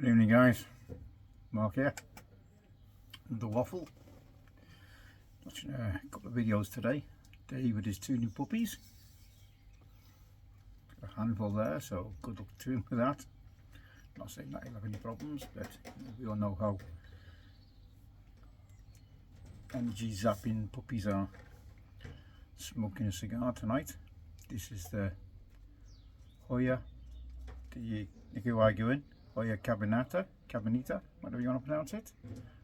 Good evening, guys. Mark here, the Waffle. Watching a couple of videos today. Dave with his two new puppies. Got a handful there, so good luck to him with that. Not saying that he'll have any problems, but we all know how energy zapping puppies are. Smoking a cigar tonight. This is the Hoya, the Nicaraguan Hoya Cabineta, whatever you want to pronounce it.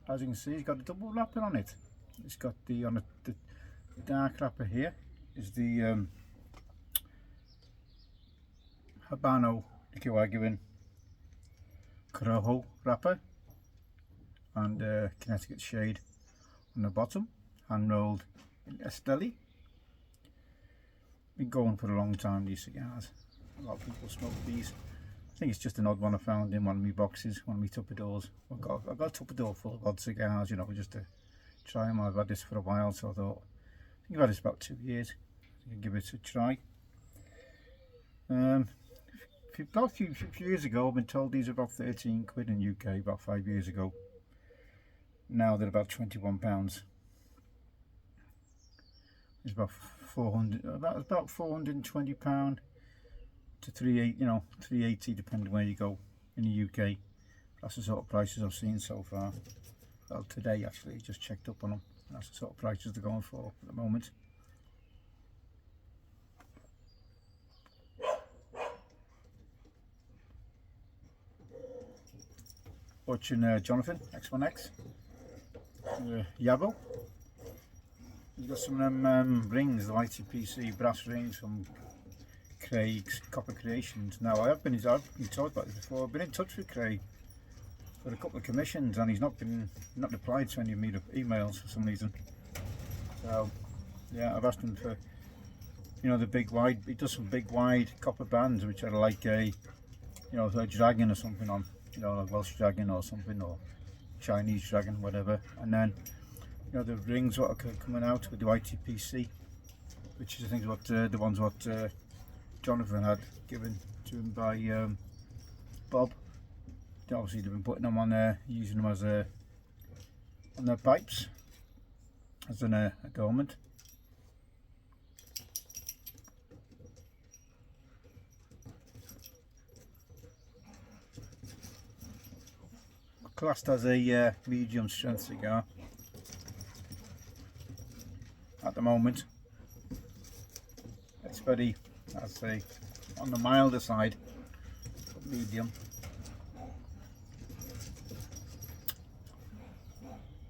As you can see, it's got a double wrapper on it. It's got the dark wrapper here is the Habano Nicaraguan Corojo wrapper, and Connecticut shade on the bottom, hand rolled in Esteli. Been going for a long time, these cigars. A lot of people smoke these. I think it's just an odd one I found in one of my boxes, one of my Tupperdoors. I've got a Tupperdor full of odd cigars, you know, just to try them. I've had this for a while, so I thought, I think I've had this about 2 years. I can give it a try. About a few years ago, I've been told these are about 13 quid in UK, about 5 years ago. Now they're about £21. It's about about £420 to 380, you know, 380 depending where you go in the UK. That's the sort of prices I've seen so far. Well, today actually, just checked up on them. That's the sort of prices they're going for at the moment. Watching Jonathan X1X, Yabo. He's got some of them rings, the YTPC brass rings from Craig's Copper Creations. Now I've been told about this before. I've been in touch with Craig for a couple of commissions, and he's not replied to any of my emails for some reason. So yeah, I've asked him for, you know, the big wide. He does some big wide copper bands, which are like a, you know, a dragon or something on, you know, like Welsh dragon or something, or Chinese dragon, whatever. And then, you know, the rings what are coming out with the YTPC, which is I think what the ones what Jonathan had given to him by Bob. Obviously they've been putting them on there, using them as on their pipes as an adornment. Classed as a medium strength cigar at the moment. It's very, I'd say, on the milder side of medium.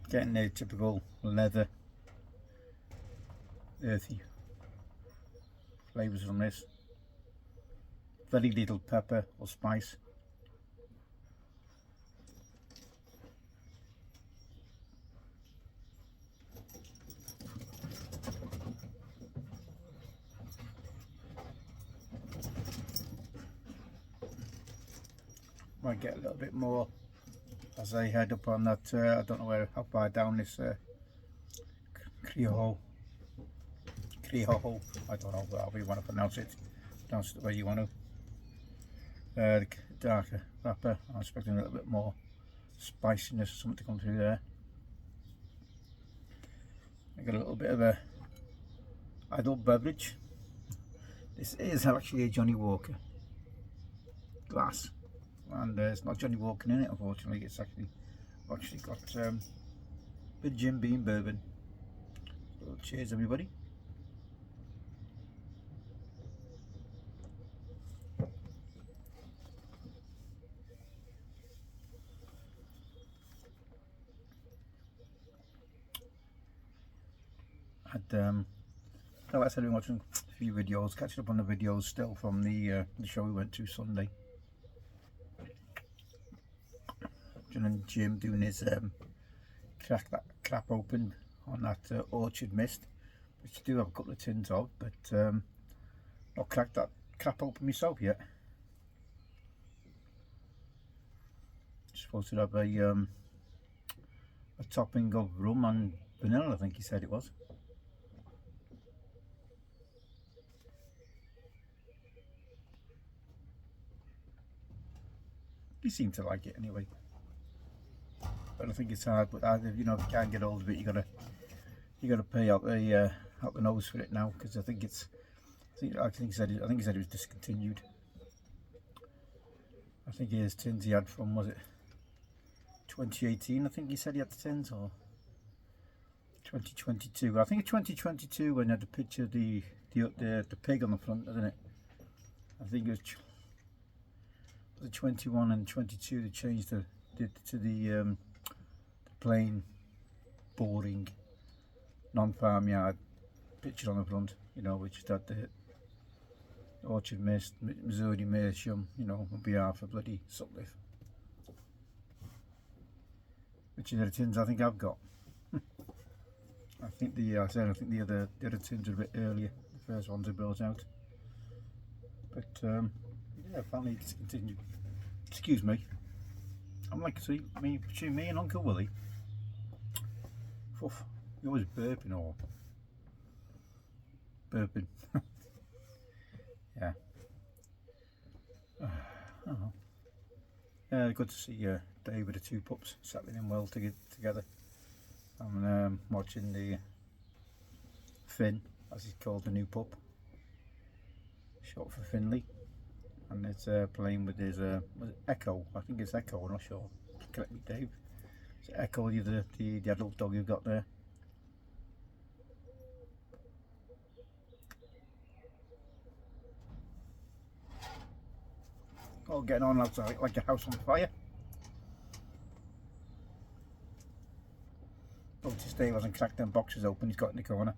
Getting the typical leather, earthy flavours from this. Very little pepper or spice. Might get a little bit more as I head up on that, I don't know how far down this Corojo, I don't know however you want to pronounce it, pronounce it the way you want to. The darker wrapper, I'm expecting a little bit more spiciness or something to come through there. I got a little bit of a adult beverage. This is actually a Johnny Walker glass. And it's not Johnny Walker in it, unfortunately. It's actually got a bit of Jim Beam bourbon. So cheers, everybody. Like I said, I've been watching a few videos, catching up on the videos still from the show we went to Sunday. And Jim doing his crack that crap open on that orchard mist, which I do have a couple of tins of, but not cracked that crap open myself yet. Supposed to have a topping of rum and vanilla, I think he said it was. He seemed to like it anyway. But I think it's hard. But you know, if you can't get hold of it, you gotta pay out the nose for it now, because I think it's. I think he said it was discontinued. I think his tins he had from, was it 2018? I think he said he had the tins, or 2022. I think it's 2022 when he had the picture of the pig on the front, isn't it? I think it was the 21 and 22 they changed to the plain, boring, non-farmyard picture on the front, you know, which had the Orchard Mist, Missouri Meerschaum, you know, on behalf of bloody Sutcliffe. Which are the tins I think I've got. I think the other tins are a bit earlier. The first ones are brought out. But yeah, apparently it's continued. Excuse me. I'm like, see, between me and Uncle Willie. Oof, you're always burping or burping. Yeah. Oh. Good to see Dave with the two pups settling in well together. I'm watching the Finn, as he's called, the new pup, short for Finley, and it's playing with his was it Echo? I think it's Echo. I'm not sure. Correct me, Dave. Is it Echo, the adult dog you've got there? All getting on outside like a house on fire. Noticed Dave hasn't cracked them boxes open he's got in the corner.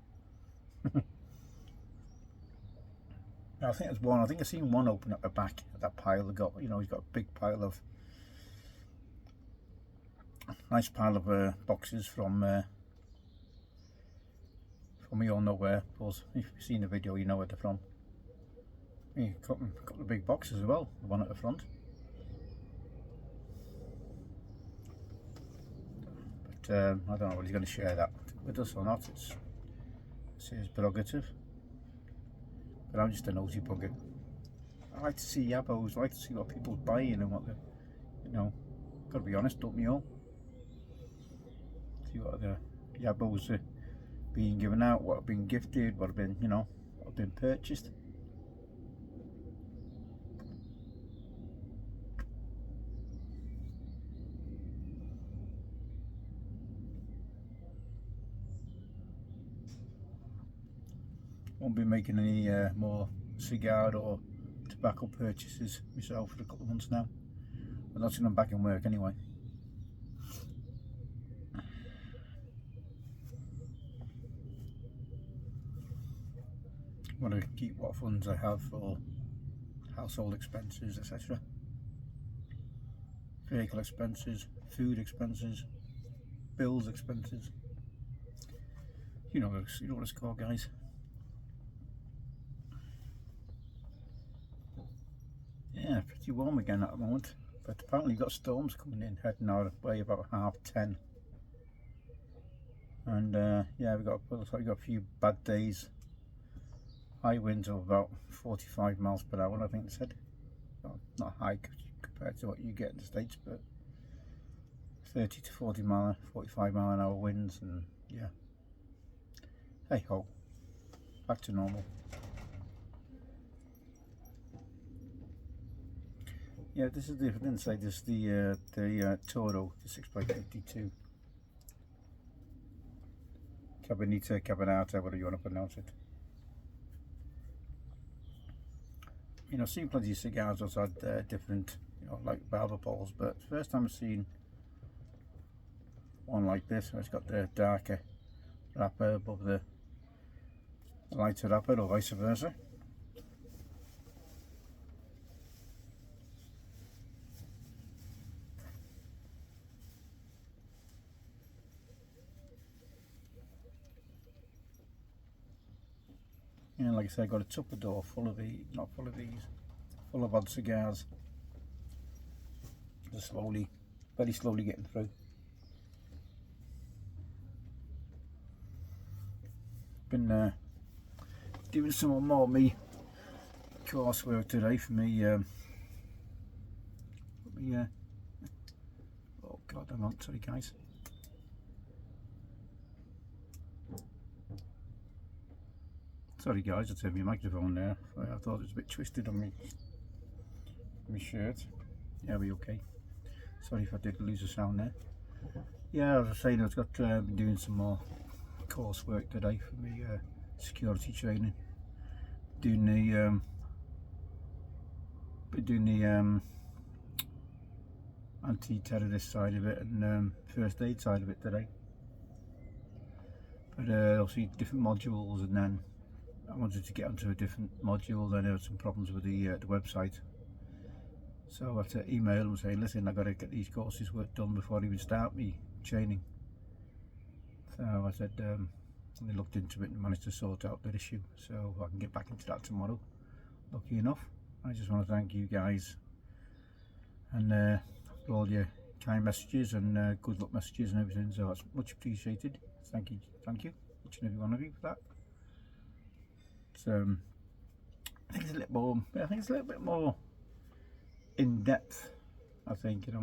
I think there's one. I think I've seen one open at the back of that pile. They got, you know, he's got a big pile of, nice pile of boxes from you all know where. Plus, if you've seen the video, you know where they're from. Yeah, got the big boxes as well. The one at the front. But I don't know whether he's going to share that with us or not. It's his prerogative. But I'm just a nosy bugger. I like to see yabos, I like to see what people's buying and what they're, you know, gotta be honest, don't we all? See what the yabos are being given out, what have been gifted, what have been, you know, what have been purchased. Won't be making any more cigar or tobacco purchases myself for a couple of months now. But that's when I'm back in work anyway. I want to keep what funds I have for household expenses, etc. Vehicle expenses, food expenses, bills expenses. You know what it's called, guys. Yeah, pretty warm again at the moment, but apparently you've got storms coming in, heading our way about 10:30. And yeah, we've got a few bad days. High winds of about 45 miles per hour, I think they said. Not high compared to what you get in the States, but 30 to 45 mile an hour winds, and yeah. Hey ho, back to normal. Yeah, this is the, I didn't say this, the Toro, the 6x52. Cabinita, Cabinata, whatever you want to pronounce it. You know, I've seen plenty of cigars outside different, you know, like barber poles, but first time I've seen one like this, where it's got the darker wrapper above the lighter wrapper, or vice versa. And like I said, I got a Tupperware full of these, not full of these, full of odd cigars. Just slowly, very slowly getting through. Been doing some more me coursework today for me Yeah. Oh God, hang on, sorry guys. Sorry guys, I turned my microphone there. I thought it was a bit twisted on my shirt. Yeah, we okay. Sorry if I did lose the sound there. Yeah, as I was saying, I've got been doing some more coursework today for me security training. Doing the anti-terrorist side of it and first aid side of it today. But obviously different modules, and then I wanted to get onto a different module. Then I had some problems with the website, so I had to email them saying, listen, I got to get these courses work done before I even start me training. So I said, they looked into it and managed to sort out that issue, so I can get back into that tomorrow. Lucky enough. I just want to thank you guys and for all your kind messages and good luck messages and everything, so that's much appreciated. Thank you, each and every one of you for that. So I think it's a little bit more in depth. I think, you know,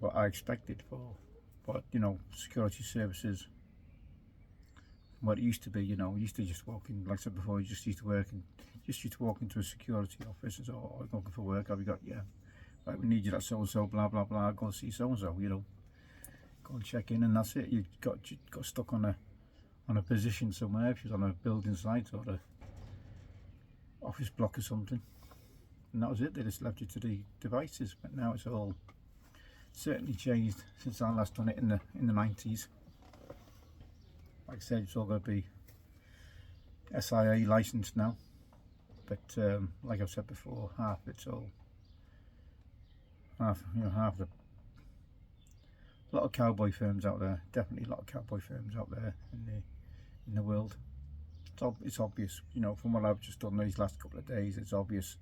what I expected for what, you know, security services. What it used to be, you know, used to just walk in, like I said before, you just used to walk into a security office and say, oh, I'm looking for work, have you got, yeah, right, we need you at so and so, blah blah blah, go and see so and so, you know, go and check in, and that's it. You got stuck on a position somewhere, if you're on a building site or a office block or something, and that was it. They just left you to the devices. But now it's all certainly changed since I last done it in the 90s. Like I said, it's all going to be SIA licensed now, but like I've said before, half the a lot of cowboy firms out there, definitely a lot of cowboy firms out there in the world. It's obvious, you know, from what I've just done these last couple of days, it's obvious.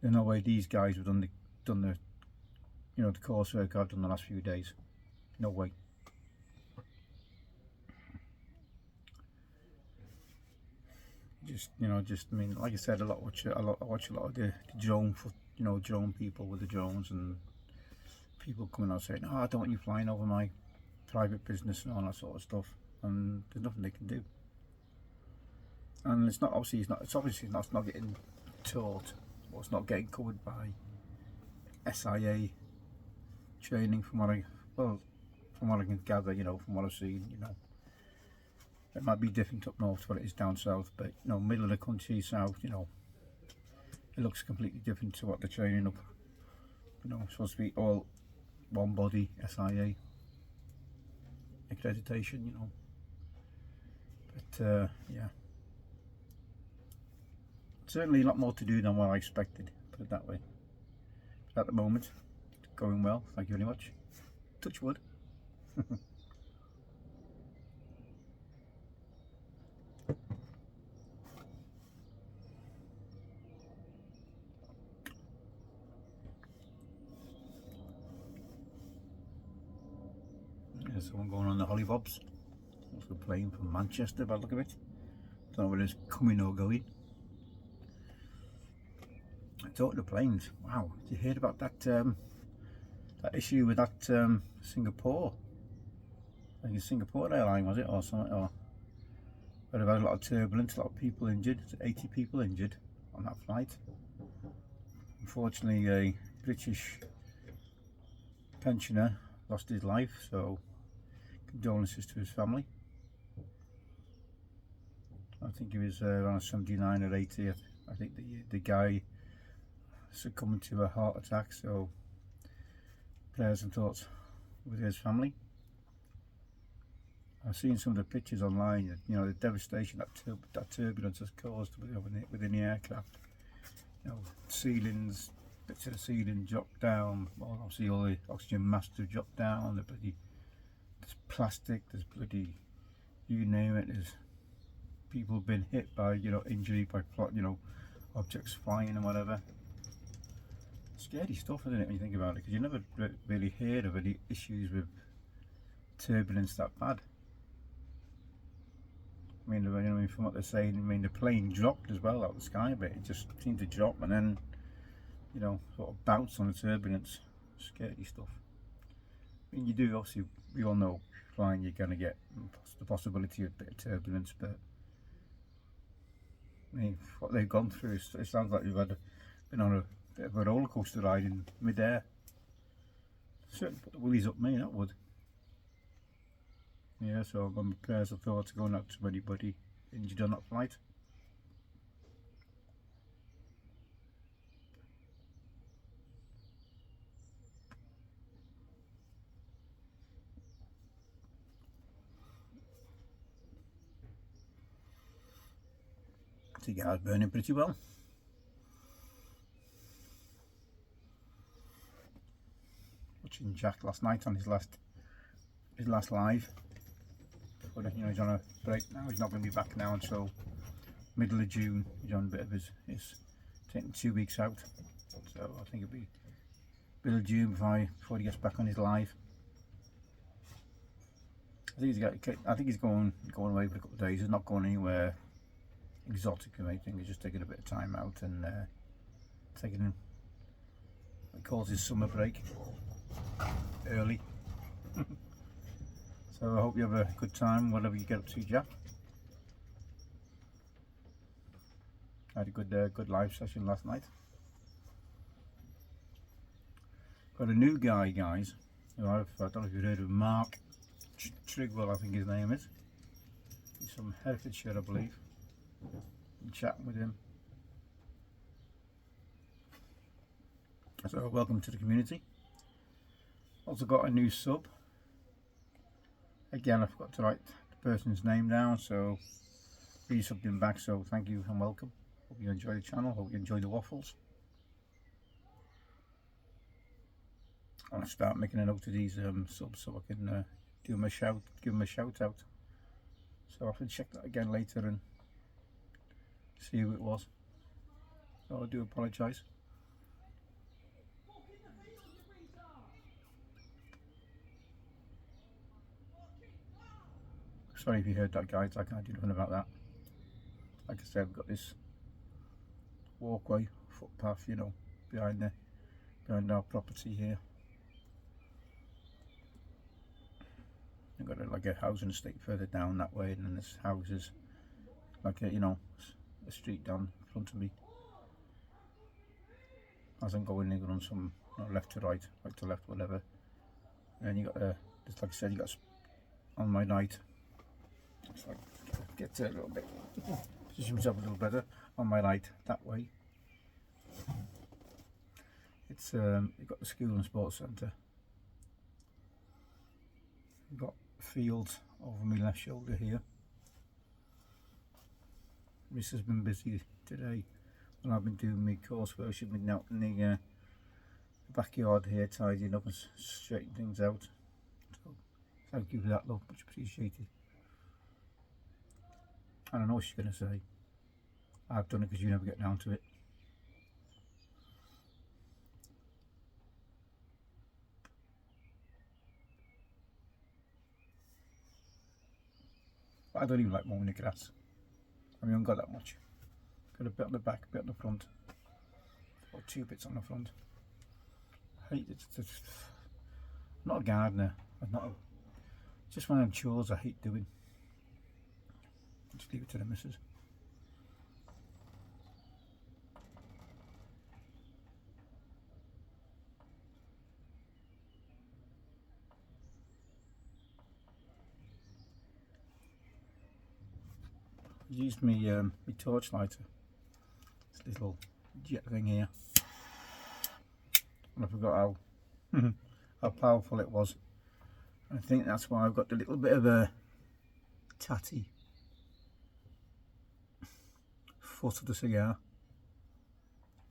There's no way these guys have done the you know, the coursework I've done the last few days. No way. I mean, like I said, I watch a lot of the drone, drone people with the drones, and people coming out saying, oh, I don't want you flying over my private business and all that sort of stuff, and there's nothing they can do. And it's obviously not getting taught, or it's not getting covered by SIA training, from what I can gather, you know, from what I've seen, you know. It might be different up north to what it is down south, but, you know, middle of the country, south, you know, it looks completely different to what they're training up. You know, it's supposed to be all one body, SIA accreditation, you know. But yeah, certainly a lot more to do than what I expected, put it that way. But at the moment, going well, thank you very much. Touch wood. There's someone going on the Hollybobs. Also playing from Manchester by the look of it. Don't know whether it's coming or going. Talking to planes, wow, did you hear about that that issue with that Singapore? I think it's Singapore airline, was it, or something, or where they've had a lot of turbulence, a lot of people injured, 80 people injured on that flight. Unfortunately, a British pensioner lost his life, so condolences to his family. I think he was around 79 or 80. I think the guy succumbed to a heart attack, so prayers and thoughts with his family. I've seen some of the pictures online, you know, the devastation that turbulence has caused within the aircraft. You know, ceilings, bits of the ceiling dropped down, well, obviously all the oxygen masks have dropped down, there's plastic, there's bloody, you name it, there's people been hit by, you know, injury by, you know, objects flying and whatever. Scary stuff, isn't it, when you think about it, because you never really heard of any issues with turbulence that bad. I mean, from what they're saying, I mean, the plane dropped as well out of the sky, but it just seemed to drop, and then you know, sort of bounce on the turbulence, scary stuff. I mean, you do, obviously, we all know flying you're going to get the possibility of a bit of turbulence, but I mean, what they've gone through, it sounds like they've been on a bit of a roller coaster ride in mid-air. Certainly put the willies up me, that would. Yeah, so my prayers and thoughts are going out to anybody injured on that flight. Cigar's burning pretty well. Watching Jack last night on his last live. But you know, he's on a break now. He's not going to be back now until middle of June. He's on a bit of his taking 2 weeks out. So I think it'll be middle of June before he gets back on his live. I think he's going away for a couple of days. He's not going anywhere exotic or anything. He's just taking a bit of time out and taking what he calls his summer break early. So I hope you have a good time whatever you get up to, Jack. I had a good live session last night. Got a new guy, guys, who I don't know if you've heard of, Mark Trigwell, I think his name is. He's from Herefordshire, I believe. I'm chatting with him. So welcome to the community. Also got a new sub. Again, I forgot to write the person's name down, so please subbed him back, so thank you and welcome. Hope you enjoy the channel, hope you enjoy the waffles. I'm going to start making a note of these subs so I can give them a shout out. So I'll have to check that again later and see who it was. So I do apologise. Sorry if you heard that, guys. I can't do nothing about that. Like I said, we've got this walkway, footpath, you know, behind our property here. We've got like a housing estate further down that way, and then there's houses, like a, you know, a street down in front of me. As I'm going, you're on some, you know, left to right to left, whatever. And you got just like I said, you got on my right. Just like get a little bit, position myself a little better on my right that way. It's you've got the school and sports centre. You've got fields over my left shoulder here. This has been busy today when I've been doing my course where she's been out in the backyard here, tidying up and straightening things out. So thank you for that, love, much appreciated. I don't know what she's going to say. I've done it because you never get down to it. But I don't even like mowing the grass. I mean, I haven't got that much. Got a bit on the back, a bit on the front. Or 2 bits on the front. I hate it. I'm not a gardener. Just one of them chores I hate doing. Just leave it to the missus. I used my torch lighter. This little jet thing here. And I forgot how powerful it was. I think that's why I've got a little bit of a tatty foot of the cigar.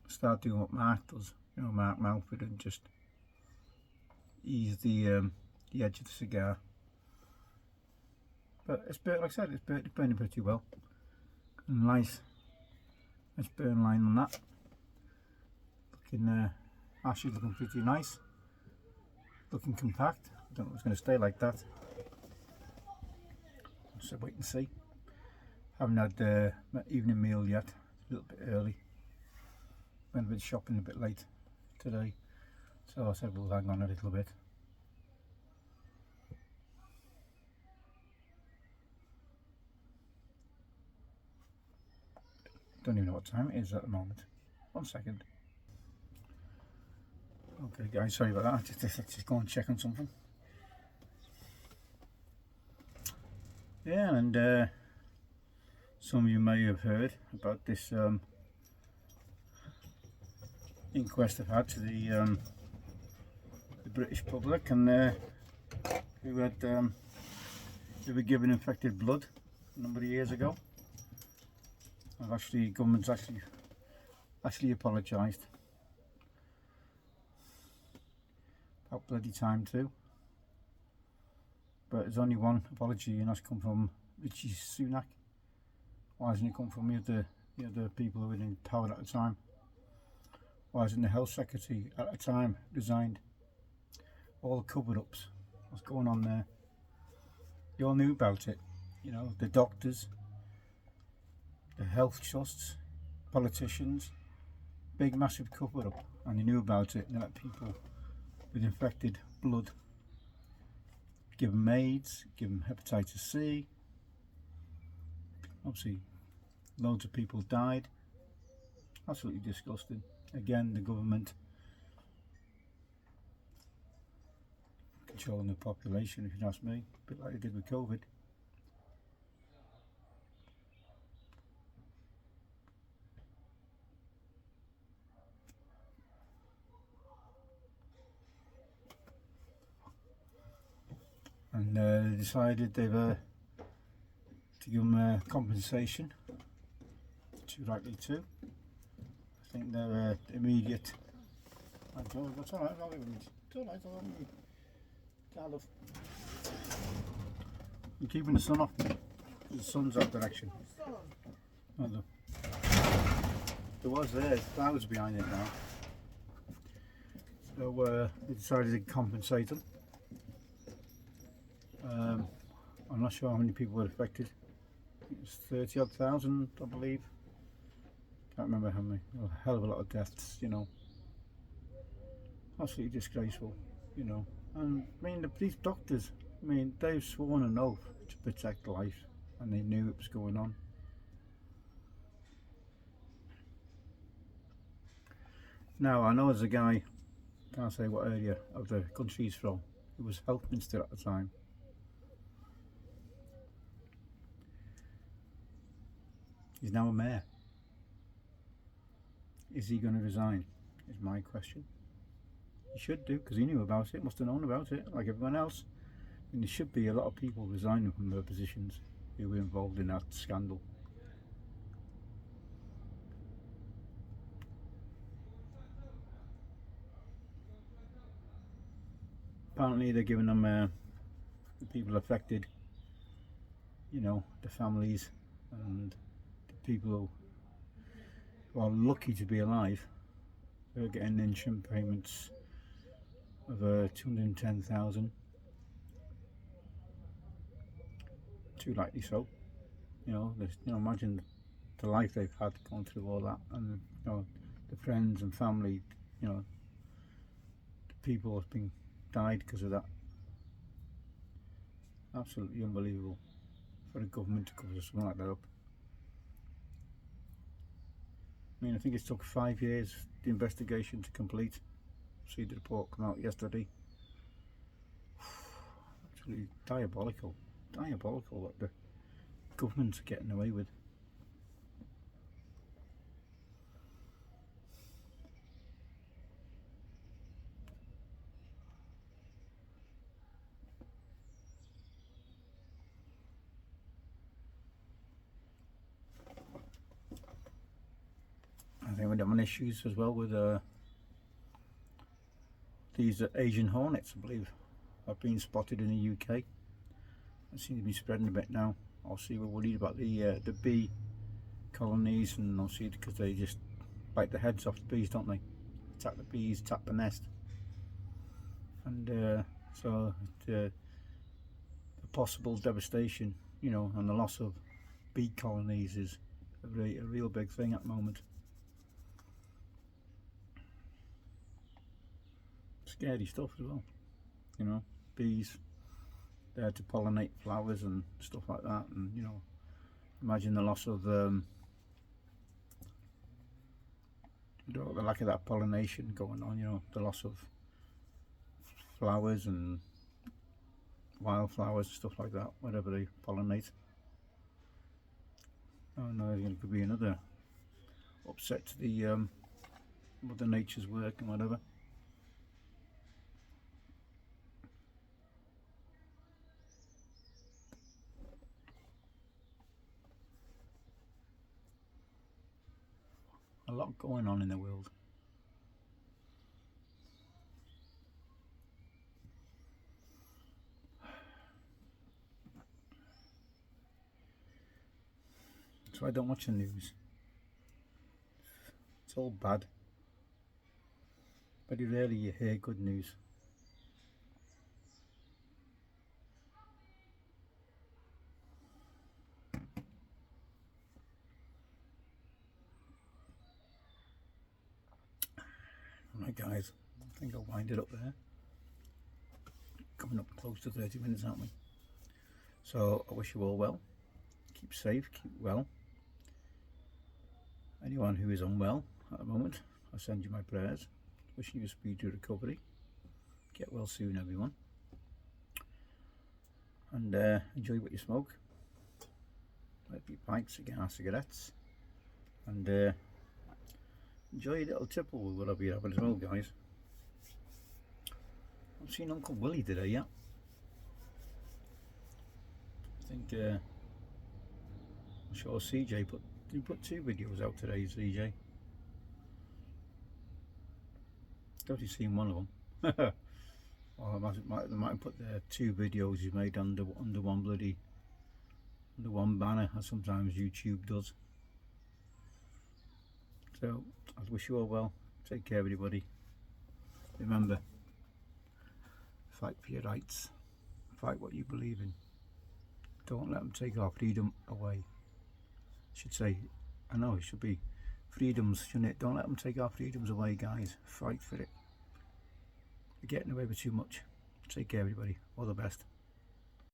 Start doing what Mark does, you know, Mark Mountford, and just ease the edge of the cigar. But it's burnt, like I said, it's burning pretty well. Nice burn line on that. Looking actually looking pretty nice. Looking compact. I don't know if it's going to stay like that. So wait and see. Haven't had my evening meal yet. It's a little bit early. went a bit shopping a bit late today, so I said we'll hang on a little bit. Don't even know what time it is at the moment. 1 second. Okay guys, sorry about that, just go and check on something. Yeah, and some of you may have heard about this inquest I've had to the British public, and who had who were given infected blood a number of years ago. Government's actually apologised. About bloody time too. But there's only one apology, and that's come from Rishi Sunak. Why hasn't it come from the other people who were in power at the time? Why hasn't the health secretary at the time resigned? All the cover-ups, what's going on there? You all knew about it, you know, the doctors, the health trusts, politicians, big massive cover-up, and they knew about it, and they let people with infected blood, give them AIDS, give them hepatitis C. Obviously loads of people died. Absolutely disgusting. Again, the government controlling the population, if you ask me, a bit like they did with COVID. And they decided they've to give them compensation, too rightly too. I think their immediate. It's all right, it's all right. Love. I'm keeping the sun off. The sun's that direction. Oh, look. There was there's clouds behind it now. So they decided to compensate them. I'm not sure how many people were affected. I think it was 30-odd thousand, I believe. Can't remember how many. A hell of a lot of deaths, you know. Absolutely disgraceful, you know. And I mean, these doctors, I mean, they've sworn an oath to protect life, and they knew it was going on. Now, I know there's a guy, can't say what area of the country he's from, who was health minister at the time. He's now a mayor. Is he going to resign? Is my question. He should do, because he knew about it, must have known about it, like everyone else. And there should be a lot of people resigning from their positions who were involved in that scandal. Apparently they're giving them, the people affected, you know, the families and the people who are lucky to be alive, they're getting insurance payments of 210,000. Too likely so. You know, imagine the life they've had going through all that, and you know, the friends and family, you know, the people have been died because of that. Absolutely unbelievable for a government to cover something like that up. I mean, I think it took 5 years the investigation to complete. See the report come out yesterday. Absolutely diabolical what the government's getting away with. I think we're having issues as well with these Asian hornets, I believe, have been spotted in the UK. They seem to be spreading a bit now. Obviously we're worried about the bee colonies, and obviously because they just bite the heads off the bees, don't they? Attack the bees, attack the nest. And so the possible devastation, you know, and the loss of bee colonies is a real big thing at the moment. scary stuff as well, you know. Bees there to pollinate flowers and stuff like that, and you know, imagine the loss of you know, the lack of that pollination going on, you know, the loss of flowers and wildflowers and stuff like that, whatever they pollinate. Oh no, there could be another upset to the Mother Nature's work and whatever. A lot going on in the world. So I don't watch the news. It's all bad. Very rarely you hear good news. Alright guys, I think I'll wind it up there. Coming up close to 30 minutes, aren't we? So I wish you all well. Keep safe, keep well. Anyone who is unwell at the moment, I send you my prayers. Wishing you a speedy recovery. Get well soon, everyone. And enjoy what you smoke. Might be pipes, cigarettes. And enjoy a little tipple with whatever you're having as well, guys. I've seen Uncle Willie today, yeah. I think I'm sure CJ put 2 videos out today, CJ. I've already seen one of them. Well, they might have put their 2 videos he's made under one banner, as sometimes YouTube does. So I wish you all well. Take care, everybody. Remember, fight for your rights. Fight what you believe in. Don't let them take our freedom away. I should say, I know it should be freedoms, shouldn't it? Don't let them take our freedoms away, guys. Fight for it. You're getting away with too much. Take care, everybody. All the best.